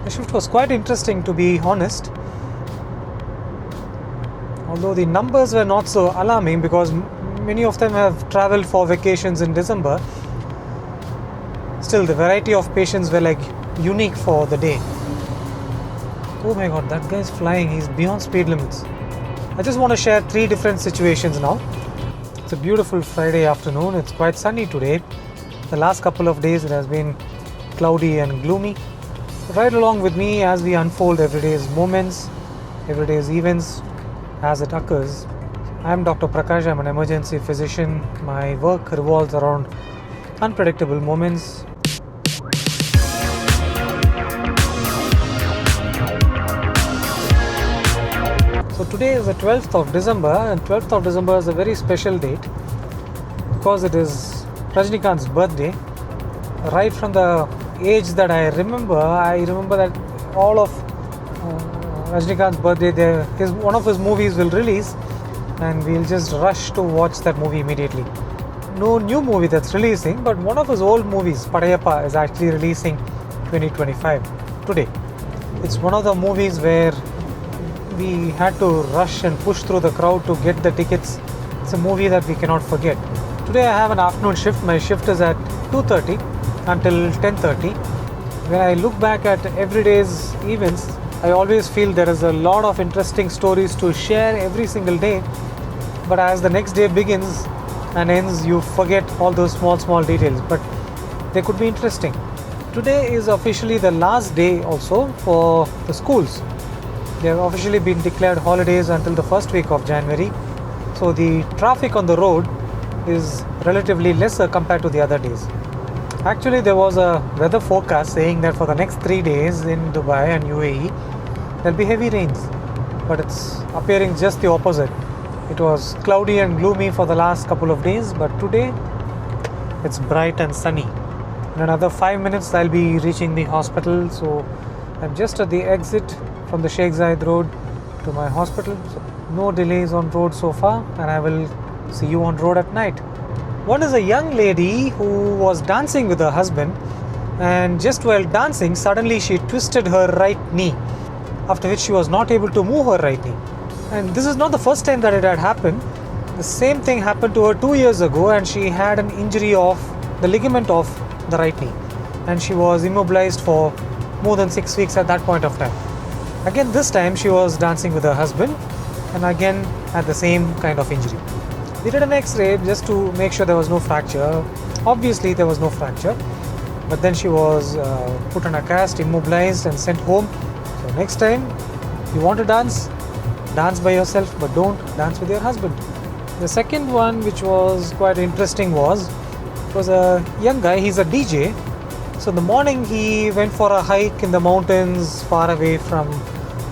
The shift was quite interesting, to be honest. Although the numbers were not so alarming because many of them have travelled for vacations in December. Still, the variety of patients were like unique for the day. Oh my god, that guy's flying. He's beyond speed limits. I just want to share 3 different situations now. It's a beautiful Friday afternoon. It's quite sunny today. The last couple of days it has been cloudy and gloomy. Ride along with me as we unfold everyday's moments, everyday's events as it occurs. I am Dr. Prakash. I'm an emergency physician. My work revolves around unpredictable moments. So today is the 12th of December, and 12th of December is a very special date because it is Rajnikant's birthday. Right from the age that I remember that all of Rajnikant's birthday, one of his movies will release, and we'll just rush to watch that movie immediately. No new movie that's releasing, but one of his old movies, Padayappa, is actually releasing 2025 today. It's one of the movies where we had to rush and push through the crowd to get the tickets. It's a movie that we cannot forget. Today I have an afternoon shift. My shift is at 2:30 until 10:30. When I look back at everyday's events, I always feel there is a lot of interesting stories to share every single day. But as the next day begins and ends, you forget all those small details. But they could be interesting. Today is officially the last day also for the schools. They have officially been declared holidays until the first week of January. So the traffic on the road is relatively lesser compared to the other days. Actually, there was a weather forecast saying that for the next 3 days in Dubai and UAE, there'll be heavy rains. But it's appearing just the opposite. It was cloudy and gloomy for the last couple of days, but today it's bright and sunny. In another 5 minutes, I'll be reaching the hospital. So I'm just at the exit from the Sheikh Zayed Road to my hospital. So no delays on road so far, and I will see you on road at night. One is a young lady who was dancing with her husband, and just while dancing, suddenly she twisted her right knee, after which she was not able to move her right knee. And this is not the first time that it had happened. The same thing happened to her 2 years ago, and she had an injury of the ligament of the right knee, and she was immobilized for more than 6 weeks at that point of time. Again, this time she was dancing with her husband, and again had the same kind of injury. We did an X-ray just to make sure there was no fracture. Obviously there was no fracture, but then she was put on a cast, immobilized, and sent home. So next time you want to dance by yourself, but don't dance with your husband. The second one, which was quite interesting, was a young guy. He's a DJ. So in the morning he went for a hike in the mountains far away from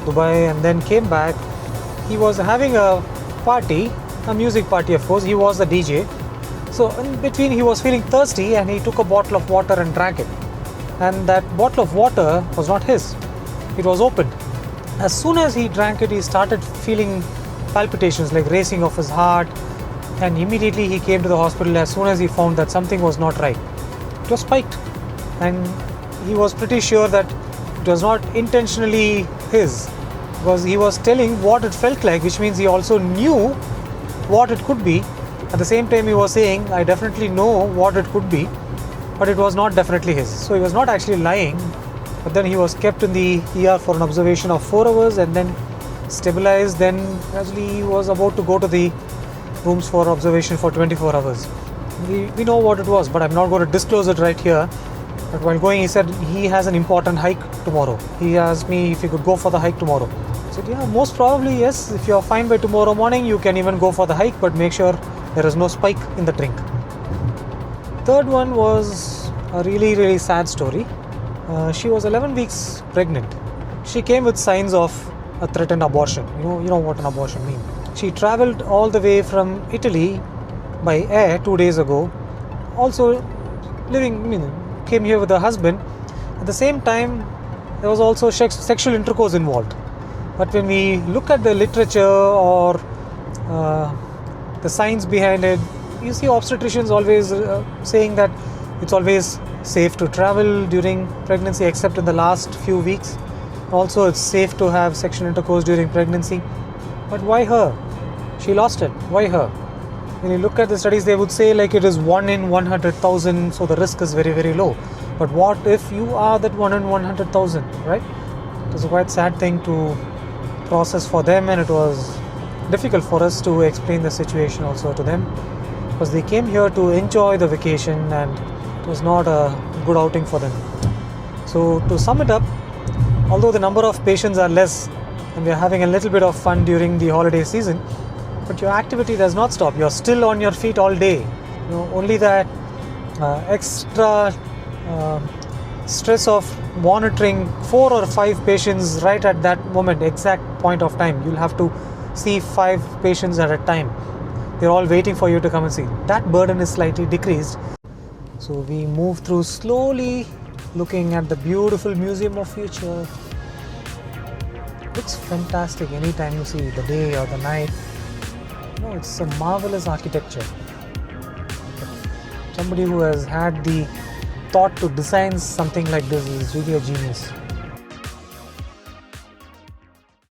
Dubai, and then came back. He was having a party, a music party, of course. He was the DJ. So in between he was feeling thirsty, and he took a bottle of water and drank it. And that bottle of water was not his. It was opened. As soon as he drank it, he started feeling palpitations, like racing of his heart, and immediately he came to the hospital as soon as he found that something was not right. It was spiked, and he was pretty sure that it was not intentionally his, because he was telling what it felt like, which means he also knew what it could be. At the same time, he was saying, I definitely know what it could be, but it was not definitely his. So he was not actually lying, but then he was kept in the ER for an observation of 4 hours and then stabilized. Then actually he was about to go to the rooms for observation for 24 hours. We know what it was, but I'm not going to disclose it right here. But while going, he said he has an important hike tomorrow. He asked me if he could go for the hike tomorrow. I said, yeah, most probably yes. If you're fine by tomorrow morning, you can even go for the hike, but make sure there is no spike in the drink. Third one was a really sad story. She was 11 weeks pregnant. She came with signs of a threatened abortion. You know what an abortion means. She traveled all the way from Italy by air 2 days ago. Also came here with her husband. At the same time, there was also sexual intercourse involved. But when we look at the literature or the science behind it, you see obstetricians always saying that it's always safe to travel during pregnancy, except in the last few weeks. Also, it's safe to have sexual intercourse during pregnancy. But why her? She lost it. Why her? When you look at the studies, they would say like it is 1 in 100,000, so the risk is very, very low. But what if you are that 1 in 100,000, right? It was a quite sad thing to process for them, and it was difficult for us to explain the situation also to them, because they came here to enjoy the vacation and it was not a good outing for them. So to sum it up, although the number of patients are less and we are having a little bit of fun during the holiday season, but your activity does not stop. You're still on your feet all day. Only that extra stress of monitoring 4 or 5 patients right at that moment, exact point of time. You'll have to see 5 patients at a time. They're all waiting for you to come and see. That burden is slightly decreased. So we move through slowly, looking at the beautiful Museum of Future. Looks fantastic anytime you see the day or the night. It's a marvelous architecture. Somebody who has had the thought to design something like this is really a genius.